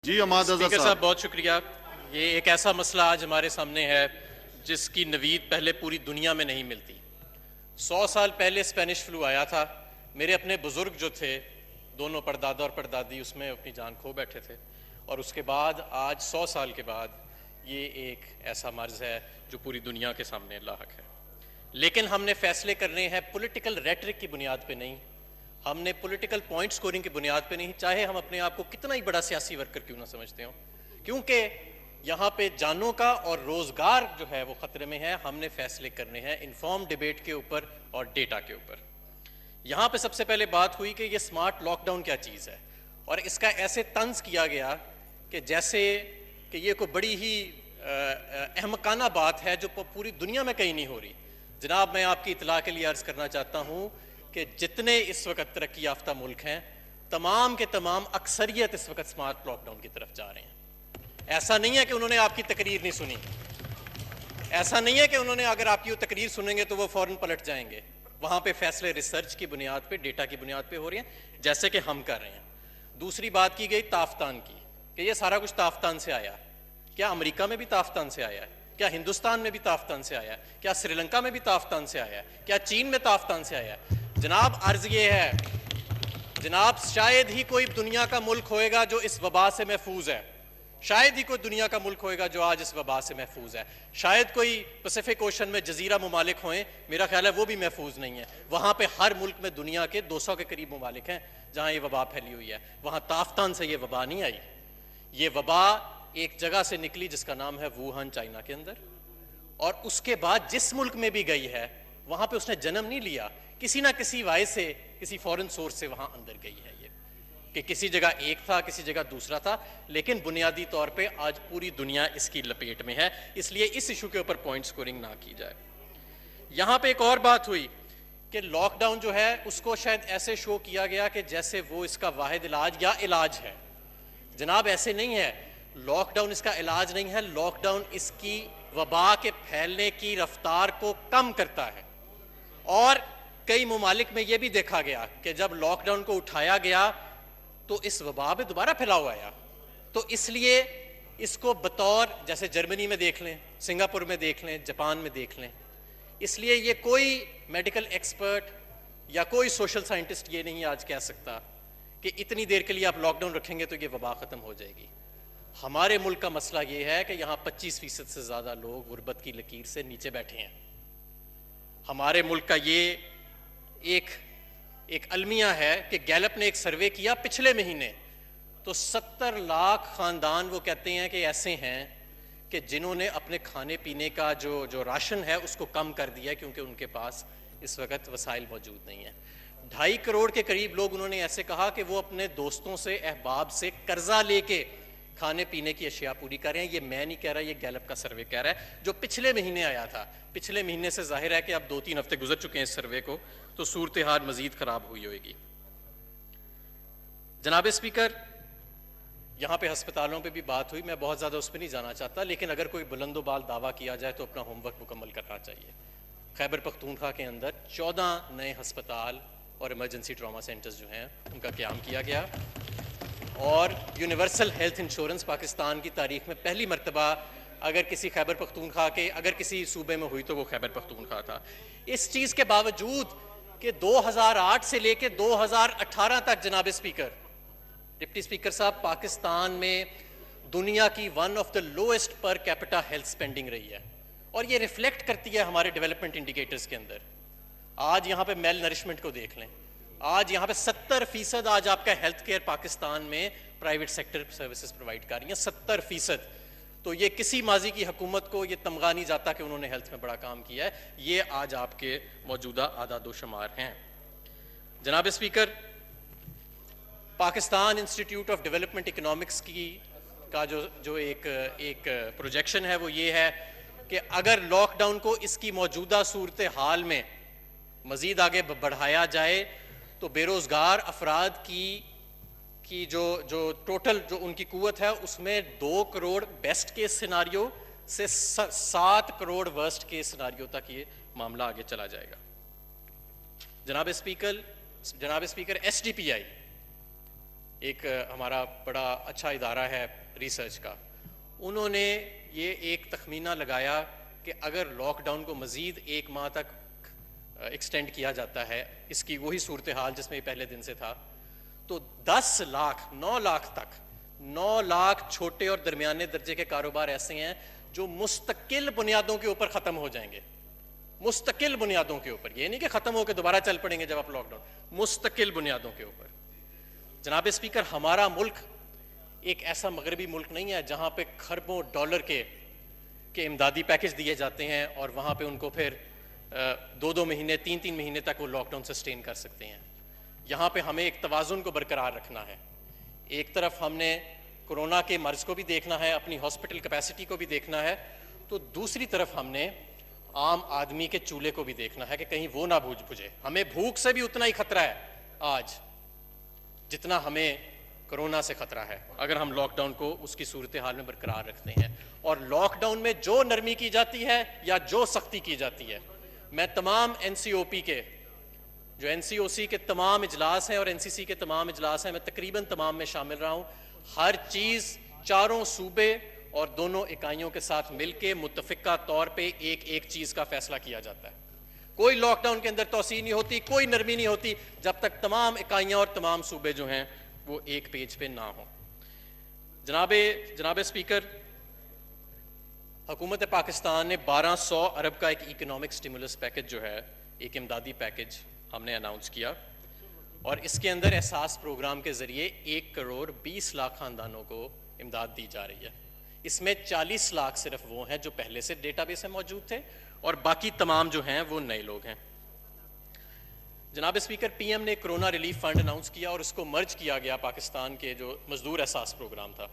جی عماد رضا speaker صاحب بہت شکریہ. یہ ایک ایسا مسئلہ آج ہمارے سامنے ہے جس کی نوید پہلے پوری دنیا میں نہیں ملتی. 100 سال پہلے اسپینش فلو آیا تھا. میرے اپنے بزرگ جو تھے دونوں پردادا اور پردادی اس میں اپنی جان کھو بیٹھے تھے, اور اس کے بعد آج 100 سال کے بعد یہ ایک ایسا مرض ہے جو پوری دنیا کے سامنے لاحق ہے. لیکن ہم نے فیصلے کرنے ہیں پولیٹیکل ریٹرک کی بنیاد پہ نہیں, ہم نے پولیٹیکل پوائنٹ سکورنگ کی بنیاد پہ نہیں, چاہے ہم اپنے آپ کو کتنا ہی بڑا سیاسی ورکر کیوں نہ سمجھتے ہوں, کیونکہ یہاں پہ جانوں کا اور روزگار جو ہے وہ خطرے میں ہے. ہم نے فیصلے کرنے ہیں انفارم ڈیبیٹ کے اوپر اور ڈیٹا کے اوپر. یہاں پہ سب سے پہلے بات ہوئی کہ یہ سمارٹ لاک ڈاؤن کیا چیز ہے, اور اس کا ایسے طنز کیا گیا کہ جیسے کہ یہ کوئی بڑی ہی احمقانہ بات ہے جو پوری دنیا میں کہیں نہیں ہو رہی. جناب میں آپ کی اطلاع کے لیے عرض کرنا چاہتا ہوں کہ جتنے اس وقت ترقی یافتہ ملک ہیں تمام کے تمام اکثریت اس وقت سمارٹ لاک ڈاؤن کی طرف جا رہے ہیں. ایسا نہیں ہے کہ انہوں نے آپ کی تقریر نہیں سنی, ایسا نہیں ہے کہ انہوں نے اگر آپ کی وہ تقریر سنیں گے تو وہ فوراً پلٹ جائیں گے. وہاں پہ فیصلے ریسرچ کی بنیاد پہ, ڈیٹا کی بنیاد پہ ہو رہے ہیں جیسے کہ ہم کر رہے ہیں. دوسری بات کی گئی تافتان کی کہ یہ سارا کچھ تافتان سے آیا. کیا امریکہ میں بھی تافتان سے آیا ہے؟ کیا ہندوستان میں بھی تافتان سے آیا ہے؟ کیا سری لنکا میں بھی تافتان سے آیا ہے؟ کیا چین میں تافتان سے آیا ہے؟ جناب عرض یہ ہے, جناب شاید ہی کوئی دنیا کا ملک ہوئے گا جو اس وبا سے محفوظ ہے, شاید ہی کوئی دنیا کا ملک ہوئے گا جو آج اس وبا سے محفوظ ہے. شاید کوئی پیسفک اوشن میں جزیرہ ممالک ہوئیں, میرا خیال ہے وہ بھی محفوظ نہیں ہے. وہاں پہ ہر ملک میں دنیا کے 200 کے قریب ممالک ہیں جہاں یہ وبا پھیلی ہوئی ہے. وہاں تافتان سے یہ وبا نہیں آئی. یہ وبا ایک جگہ سے نکلی جس کا نام ہے ووہان, چائنا کے اندر, اور اس کے بعد جس ملک میں بھی گئی ہے وہاں پہ اس نے جنم نہیں لیا, کسی نہ کسی وجہ سے کسی فورن سورس سے وہاں اندر گئی ہے. یہ کہ کسی جگہ ایک تھا کسی جگہ دوسرا تھا, لیکن بنیادی طور پہ آج پوری دنیا اس کی لپیٹ میں ہے. اس لیے اس ایشو کے اوپر پوائنٹ سکورنگ نہ کی جائے. یہاں پہ ایک اور بات ہوئی کہ لاک ڈاؤن جو ہے اس کو شاید ایسے شو کیا گیا کہ جیسے وہ اس کا واحد علاج یا علاج ہے. جناب ایسے نہیں ہے, لاک ڈاؤن اس کا علاج نہیں ہے. لاک ڈاؤن اس کی وبا کے پھیلنے کی رفتار کو کم کرتا ہے, اور کئی ممالک میں یہ بھی دیکھا گیا کہ جب لاک ڈاؤن کو اٹھایا گیا تو اس وبا میں دوبارہ پھیلاؤ آیا. تو اس لیے اس کو بطور جیسے جرمنی میں دیکھ لیں, سنگاپور میں دیکھ لیں, جاپان میں دیکھ لیں, اس لیے یہ کوئی میڈیکل ایکسپرٹ یا کوئی سوشل سائنٹسٹ یہ نہیں آج کہہ سکتا کہ اتنی دیر کے لیے آپ لاک ڈاؤن رکھیں گے تو یہ وبا ختم ہو جائے گی. ہمارے ملک کا مسئلہ یہ ہے کہ یہاں 25% سے زیادہ لوگ غربت کی لکیر سے نیچے بیٹھے ہیں. ہمارے ملک کا یہ ایک المیہ ہے کہ گیلپ نے ایک سروے کیا پچھلے مہینے, تو 70 لاکھ خاندان وہ کہتے ہیں کہ ایسے ہیں کہ جنہوں نے اپنے کھانے پینے کا جو راشن ہے اس کو کم کر دیا کیونکہ ان کے پاس اس وقت وسائل موجود نہیں ہیں. 2.5 کروڑ کے قریب لوگ انہوں نے ایسے کہا کہ وہ اپنے دوستوں سے, احباب سے قرضہ لے کے کھانے پینے کی اشیاء پوری کر رہے ہیں. یہ میں نہیں کہہ رہا, یہ گیلپ کا سروے کہہ رہا ہے جو پچھلے مہینے آیا تھا. پچھلے مہینے سے ظاہر ہے کہ اب 2-3 ہفتے گزر چکے ہیں اس سروے کو, تو صورتحال مزید خراب ہوئی ہوئے گی. جناب اسپیکر, یہاں پہ ہسپتالوں پہ بھی بات ہوئی, میں بہت زیادہ اس پہ نہیں جانا چاہتا, لیکن اگر کوئی بلند و بال دعویٰ کیا جائے تو اپنا ہوم ورک مکمل کرنا چاہیے. خیبر پختونخوا کے اندر 14 نئے ہسپتال اور ایمرجنسی ٹراما سینٹرز جو ہیں ان کا قیام کیا گیا, اور یونیورسل ہیلتھ انشورنس پاکستان کی تاریخ میں پہلی مرتبہ اگر کسی خیبر پختونخوا کے اگر کسی صوبے میں ہوئی تو وہ خیبر پختونخوا تھا. اس چیز کے باوجود کہ 2008 سے لے کے 2018 تک جناب اسپیکر, ڈپٹی اسپیکر صاحب, پاکستان میں دنیا کی one of the lowest per capita health spending رہی ہے, اور یہ ریفلیکٹ کرتی ہے ہمارے ڈیولپمنٹ انڈیکیٹرز کے اندر. آج یہاں پہ میل نرشمنٹ کو دیکھ لیں, آج یہاں پہ 70% آج آپ کا ہیلتھ کیئر پاکستان میں پرائیویٹ سیکٹر سروسز پرووائڈ کر رہی ہیں, 70%. تو یہ کسی ماضی کی حکومت کو یہ تمغہ نہیں جاتا کہ انہوں نے ہیلتھ میں بڑا کام کیا ہے. یہ آج آپ کے موجودہ اعداد و شمار ہیں. جناب speaker, Pakistan institute of development economics کا جو ایک پروجیکشن ہے وہ یہ ہے کہ اگر لاک ڈاؤن کو اس کی موجودہ صورتحال میں مزید آگے بڑھایا جائے تو بے روزگار افراد کی جو ٹوٹل جو ان کی قوت ہے اس میں 2 کروڑ بیسٹ کیس سیناریو سے 7 کروڑ ورسٹ کیس سیناریو تک یہ معاملہ آگے چلا جائے گا. جناب اسپیکر, ایس ڈی پی آئی ایک ہمارا بڑا اچھا ادارہ ہے ریسرچ کا، انہوں نے یہ ایک تخمینہ لگایا کہ اگر لاک ڈاؤن کو مزید 1 ماہ تک ایکسٹینڈ کیا جاتا ہے، اس کی وہی صورتحال جس میں یہ پہلے دن سے تھا، تو 10 لاکھ 9 لاکھ تک 9 لاکھ چھوٹے اور درمیانے درجے کے کاروبار ایسے ہیں جو مستقل بنیادوں کے اوپر ختم ہو جائیں گے. مستقل بنیادوں کے اوپر، یہ نہیں کہ ختم ہو کے دوبارہ چل پڑیں گے جب آپ لاک ڈاؤن، مستقل بنیادوں کے اوپر. جناب اسپیکر، ہمارا ملک ایک ایسا مغربی ملک نہیں ہے جہاں پہ کھربوں ڈالر کے امدادی پیکج دیے جاتے ہیں اور وہاں پہ ان کو پھر 2 مہینے 3 مہینے تک وہ لاک ڈاؤن سسٹین کر سکتے ہیں. یہاں پہ ہمیں ایک توازن کو برقرار رکھنا ہے. ایک طرف ہم نے کورونا کے مرض کو بھی دیکھنا ہے، اپنی ہاسپٹل کیپیسٹی کو بھی دیکھنا ہے، تو دوسری طرف ہم نے عام آدمی کے چولہے کو بھی دیکھنا ہے کہ کہیں وہ نہ بجھے. ہمیں بھوک سے بھی اتنا ہی خطرہ ہے آج جتنا ہمیں کرونا سے خطرہ ہے اگر ہم لاک ڈاؤن کو اس کی صورتحال میں برقرار رکھتے ہیں. اور لاک ڈاؤن میں جو نرمی کی جاتی ہے یا جو سختی کی جاتی ہے، میں تمام این سی او پی کے جو این سی او سی کے تمام اجلاس ہیں اور این سی سی کے تمام اجلاس ہیں، میں تقریباً تمام میں شامل رہا ہوں. ہر چیز چاروں صوبے اور دونوں اکائیوں کے ساتھ مل کے متفقہ طور پہ ایک چیز کا فیصلہ کیا جاتا ہے. کوئی لاک ڈاؤن کے اندر توسیع نہیں ہوتی، کوئی نرمی نہیں ہوتی جب تک تمام اکائیاں اور تمام صوبے جو ہیں وہ ایک پیج پہ نہ ہوں. جناب اسپیکر، حکومت پاکستان نے 1200 ارب کا ایک اکنامک سٹیمولس پیکج جو ہے، ایک امدادی پیکج ہم نے اناؤنس کیا، اور اس کے اندر احساس پروگرام کے ذریعے 1 کروڑ 20 لاکھ خاندانوں کو امداد دی جا رہی ہے. اس میں 40 لاکھ صرف وہ ہیں جو پہلے سے ڈیٹا بیس میں موجود تھے اور باقی تمام جو ہیں وہ نئے لوگ ہیں. جناب اسپیکر، پی ایم نے کرونا ریلیف فنڈ اناؤنس کیا اور اس کو مرج کیا گیا پاکستان کے جو مزدور احساس پروگرام تھا،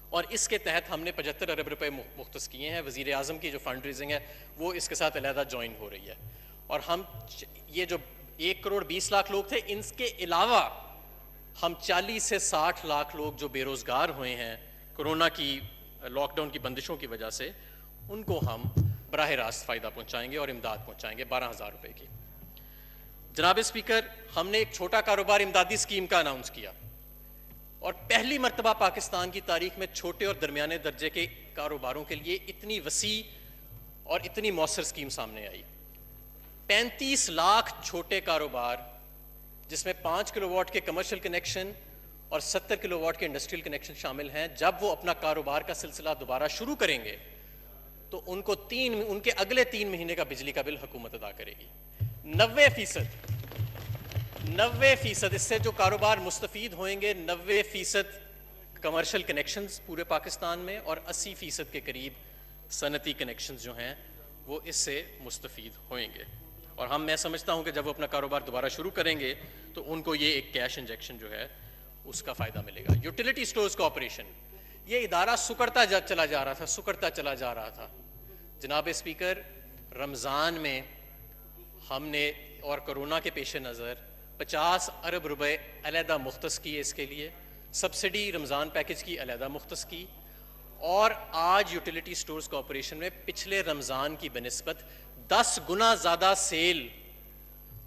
اور اس کے تحت ہم نے 75 ارب روپے مختص کیے ہیں. وزیر اعظم کی جو فنڈ ریزنگ ہے وہ اس کے ساتھ علیحدہ جوائن ہو رہی ہے. اور ہم یہ جو 1 کروڑ 20 لاکھ لوگ تھے، ان کے علاوہ ہم 40 سے 60 لاکھ لوگ جو بے روزگار ہوئے ہیں کرونا کی لاک ڈاؤن کی بندشوں کی وجہ سے، ان کو ہم براہ راست فائدہ پہنچائیں گے اور امداد پہنچائیں گے 12,000 روپے کی. جناب اسپیکر، ہم نے ایک چھوٹا کاروبار امدادی اسکیم کا اناؤنس کیا، اور پہلی مرتبہ پاکستان کی تاریخ میں چھوٹے اور درمیانے درجے کے کاروباروں کے لیے اتنی وسیع اور اتنی مؤثر اسکیم سامنے آئی. 35 لاکھ چھوٹے کاروبار، جس میں 5 کلو واٹ کے کمرشل کنیکشن اور 70 کلو واٹ کے انڈسٹریل کنیکشن شامل ہیں، جب وہ اپنا کاروبار کا سلسلہ دوبارہ شروع کریں گے تو ان کے اگلے 3 مہینے کا بجلی کا بل حکومت ادا کرے گی. 90% اس سے جو کاروبار مستفید ہوئیں گے، 90% کمرشل کنیکشنز پورے پاکستان میں، اور 80% کے قریب صنعتی کنیکشنز جو ہیں وہ اس سے مستفید ہوئیں گے. اور میں سمجھتا ہوں کہ جب وہ اپنا کاروبار دوبارہ شروع کریں گے تو ان کو یہ ایک کیش انجیکشن جو ہے اس کا فائدہ ملے گا. یوٹیلیٹی سٹورز کارپوریشن، یہ ادارہ سکڑتا چلا جا رہا تھا. جناب اسپیکر، رمضان میں ہم نے اور کرونا کے پیش نظر 50 ارب روپے علیحدہ مختص کیے اس کے لیے، سبسڈی رمضان پیکج کی علیحدہ مختص کی، اور آج یوٹیلیٹی سٹورز کارپوریشن میں پچھلے رمضان کی بنسبت 10 گنا زیادہ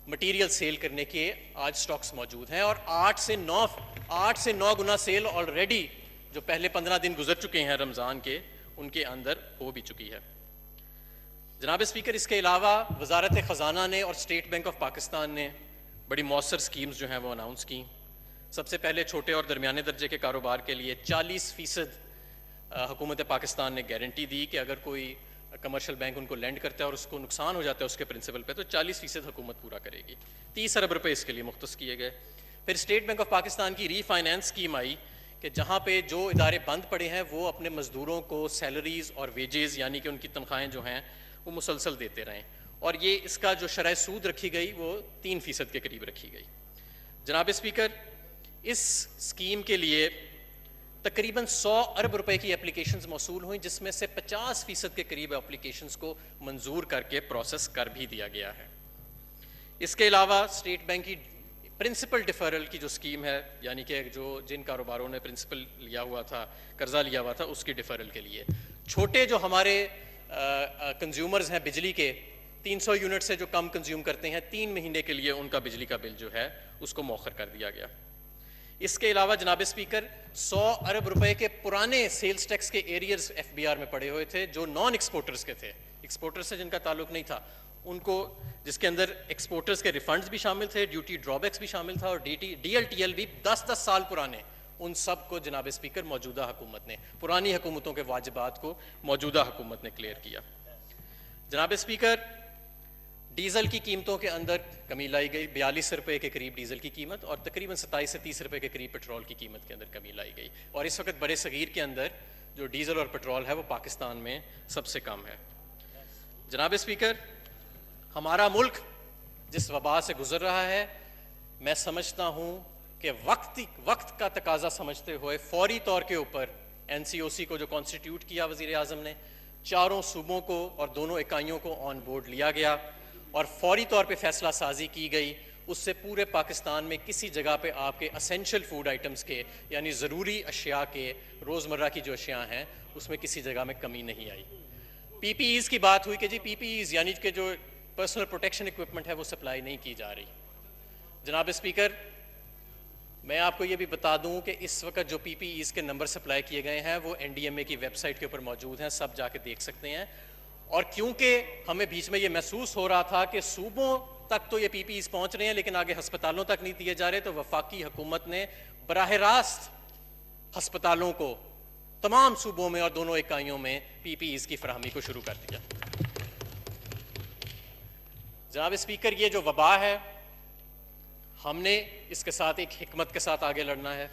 مٹیریل سیل کرنے کے آج سٹاکس موجود ہیں، اور 8 سے 9 گنا سیل آلریڈی جو پہلے 15 دن گزر چکے ہیں رمضان کے، ان کے اندر ہو بھی چکی ہے. جناب اسپیکر، اس کے علاوہ وزارت خزانہ نے اور اسٹیٹ بینک آف پاکستان نے بڑی مؤثر سکیمز جو ہیں وہ اناؤنس کی. سب سے پہلے چھوٹے اور درمیانے درجے کے کاروبار کے لیے 40% حکومت پاکستان نے گارنٹی دی کہ اگر کوئی کمرشل بینک ان کو لینڈ کرتا ہے اور اس کو نقصان ہو جاتا ہے اس کے پرنسپل پہ، تو 40% حکومت پورا کرے گی. 30 ارب روپے اس کے لیے مختص کیے گئے. پھر اسٹیٹ بینک آف پاکستان کی ری فائنانس اسکیم آئی کہ جہاں پہ جو ادارے بند پڑے ہیں وہ اپنے مزدوروں کو سیلریز اور ویجز، یعنی کہ ان کی تنخواہیں جو ہیں وہ مسلسل دیتے رہیں، اور یہ اس کا جو شرح سود رکھی گئی وہ 3% کے قریب رکھی گئی. جناب اسپیکر، اس اسکیم کے لیے تقریباً 100 ارب روپے کی اپلیکیشنز موصول ہوئیں، جس میں سے 50% کے قریب اپلیکیشنز کو منظور کر کے پروسیس کر بھی دیا گیا ہے. اس کے علاوہ اسٹیٹ بینک کی پرنسپل ڈیفرل کی جو اسکیم ہے، یعنی کہ جن کاروباروں نے پرنسپل لیا ہوا تھا، قرضہ لیا ہوا تھا، اس کی ڈیفرل کے لیے چھوٹے جو ہمارے کنزیومرز ہیں بجلی کے، 300 یونٹ سے جو کم کنزیوم کرتے ہیں، 3 مہینے کے لیے ان کا بجلی کا بل جو ہے اس کو مؤخر کر دیا گیا. اس کے علاوہ جناب اسپیکر 100 ارب روپے کے پرانے سیلز ٹیکس کے ایریئرز ایف بی آر میں پڑے ہوئے تھے جو نان ایکسپورٹرز کے تھے، ایکسپورٹرز سے جن کا تعلق نہیں تھا ان کو، جس کے اندر ایکسپورٹرز کے ریفنڈز بھی شامل تھے، ڈیوٹی ڈرا بیکس بھی شامل تھا، اور ڈی ایل ٹی ایل بھی 10 سال پرانے، ان سب کو جناب اسپیکر موجودہ حکومت نے، پرانی حکومتوں کے واجبات کو موجودہ حکومت نے کلیئر کیا۔ جناب اسپیکر، ڈیزل کی قیمتوں کے اندر کمی لائی گئی، 42 روپے کے قریب ڈیزل کی قیمت اور تقریباً 27 سے 30 روپے کے قریب پٹرول کی قیمت کے اندر کمی لائی گئی، اور اس وقت برِ صغیر کے اندر جو ڈیزل اور پٹرول ہے وہ پاکستان میں سب سے کم ہے۔ جناب اسپیکر، ہمارا ملک جس وبا سے گزر رہا ہے، میں سمجھتا ہوں کہ وقت کا تقاضا سمجھتے ہوئے فوری طور کے اوپر این سی او سی کو جو کانسٹیٹیوٹ کیا وزیر اعظم نے، چاروں صوبوں کو اور دونوں اکائیوں کو آن بورڈ لیا گیا اور فوری طور پہ فیصلہ سازی کی گئی، اس سے پورے پاکستان میں کسی جگہ پہ آپ کے اسینشل فوڈ آئٹمز کے، یعنی ضروری اشیاء کے، روزمرہ کی جو اشیاء ہیں اس میں کسی جگہ میں کمی نہیں آئی۔ پی پی ایز کی بات ہوئی کہ جی پی پی ایز یعنی کہ جو پرسنل پروٹیکشن اکوپمنٹ ہے وہ سپلائی نہیں کی جا رہی۔ جناب اسپیکر، میں آپ کو یہ بھی بتا دوں کہ اس وقت جو پی پی ایز کے نمبر سپلائی کیے گئے ہیں وہ این ڈی ایم اے کی ویب سائٹ کے اوپر موجود ہیں، سب جا کے دیکھ سکتے ہیں، اور کیونکہ ہمیں بیچ میں یہ محسوس ہو رہا تھا کہ صوبوں تک تو یہ پی پی ایز پہنچ رہے ہیں لیکن آگے ہسپتالوں تک نہیں دیے جا رہے، تو وفاقی حکومت نے براہ راست ہسپتالوں کو تمام صوبوں میں اور دونوں اکائیوں میں پی پی ایز کی فراہمی کو شروع کر دیا۔ جناب اسپیکر، یہ جو وبا ہے ہم نے اس کے ساتھ ایک حکمت کے ساتھ آگے لڑنا ہے،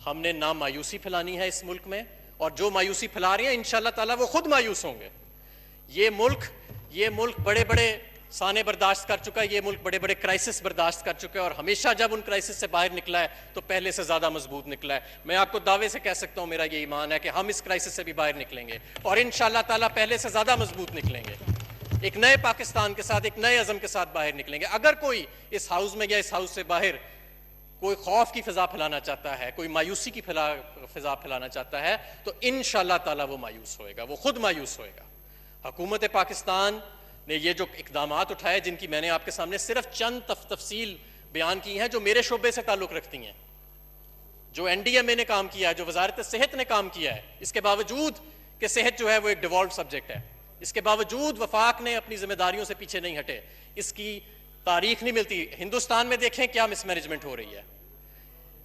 ہم نے نہ مایوسی پھیلانی ہے اس ملک میں، اور جو مایوسی پھیلا رہے ہیں انشاءاللہ تعالیٰ وہ خود مایوس ہوں گے۔ یہ ملک بڑے بڑے سانے برداشت کر چکا ہے، یہ ملک بڑے بڑے کرائسس برداشت کر چکا ہے، اور ہمیشہ جب ان کرائسس سے باہر نکلا ہے تو پہلے سے زیادہ مضبوط نکلا ہے۔ میں آپ کو دعوے سے کہہ سکتا ہوں، میرا یہ ایمان ہے کہ ہم اس کرائسس سے بھی باہر نکلیں گے اور انشاءاللہ تعالیٰ پہلے سے زیادہ مضبوط نکلیں گے، ایک نئے پاکستان کے ساتھ، ایک نئے عزم کے ساتھ باہر نکلیں گے۔ اگر کوئی اس ہاؤس میں یا اس ہاؤس سے باہر کوئی خوف کی فضا پھیلانا چاہتا ہے، کوئی مایوسی کی فضا پھیلانا چاہتا ہے، تو انشاءاللہ تعالیٰ وہ مایوس ہوئے گا، وہ خود مایوس ہوئے گا۔ حکومت پاکستان نے یہ جو اقدامات اٹھائے، جن کی میں نے آپ کے سامنے صرف چند تفصیل بیان کی ہیں جو میرے شعبے سے تعلق رکھتی ہیں، جو این ڈی ایم اے نے کام کیا ہے، جو وزارت صحت نے کام کیا ہے، اس کے باوجود کہ صحت جو ہے وہ ایک ڈیوالوڈ سبجیکٹ ہے، اس کے باوجود وفاق نے اپنی ذمہ داریوں سے پیچھے نہیں ہٹے، اس کی تاریخ نہیں ملتی۔ ہندوستان میں دیکھیں کیا مس مینجمنٹ ہو رہی ہے،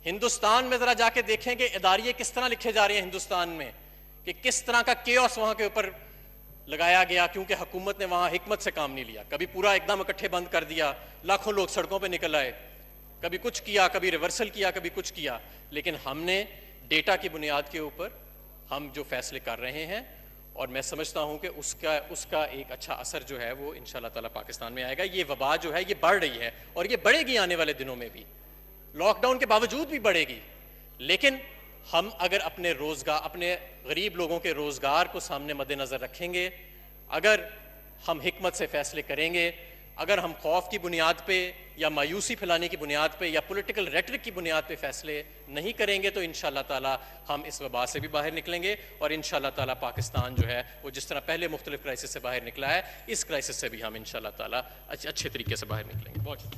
ہندوستان میں ذرا جا کے دیکھیں کہ اداریے کس طرح لکھے جا رہے ہیں ہندوستان میں، کہ کس طرح کا کیوس وہاں کے اوپر لگایا گیا، کیونکہ حکومت نے وہاں حکمت سے کام نہیں لیا، کبھی پورا ایک دم اکٹھے بند کر دیا، لاکھوں لوگ سڑکوں پہ نکل آئے، کبھی کچھ کیا، کبھی ریورسل کیا، کبھی کچھ کیا، لیکن ہم نے ڈیٹا کی بنیاد کے اوپر ہم جو فیصلے کر رہے ہیں، اور میں سمجھتا ہوں کہ اس کا ایک اچھا اثر جو ہے وہ انشاءاللہ تعالیٰ پاکستان میں آئے گا۔ یہ وبا جو ہے یہ بڑھ رہی ہے اور یہ بڑھے گی آنے والے دنوں میں بھی، لاک ڈاؤن کے باوجود بھی بڑھے گی، لیکن ہم اگر اپنے غریب لوگوں کے روزگار کو سامنے مد نظر رکھیں گے، اگر ہم حکمت سے فیصلے کریں گے، اگر ہم خوف کی بنیاد پہ یا مایوسی پھیلانے کی بنیاد پہ یا پولیٹیکل ریٹرک کی بنیاد پہ فیصلے نہیں کریں گے، تو انشاءاللہ تعالیٰ ہم اس وبا سے بھی باہر نکلیں گے، اور انشاءاللہ تعالیٰ پاکستان جو ہے وہ جس طرح پہلے مختلف کرائسس سے باہر نکلا ہے، اس کرائسس سے بھی ہم انشاءاللہ تعالیٰ اچھے طریقے سے باہر نکلیں گے۔ بہت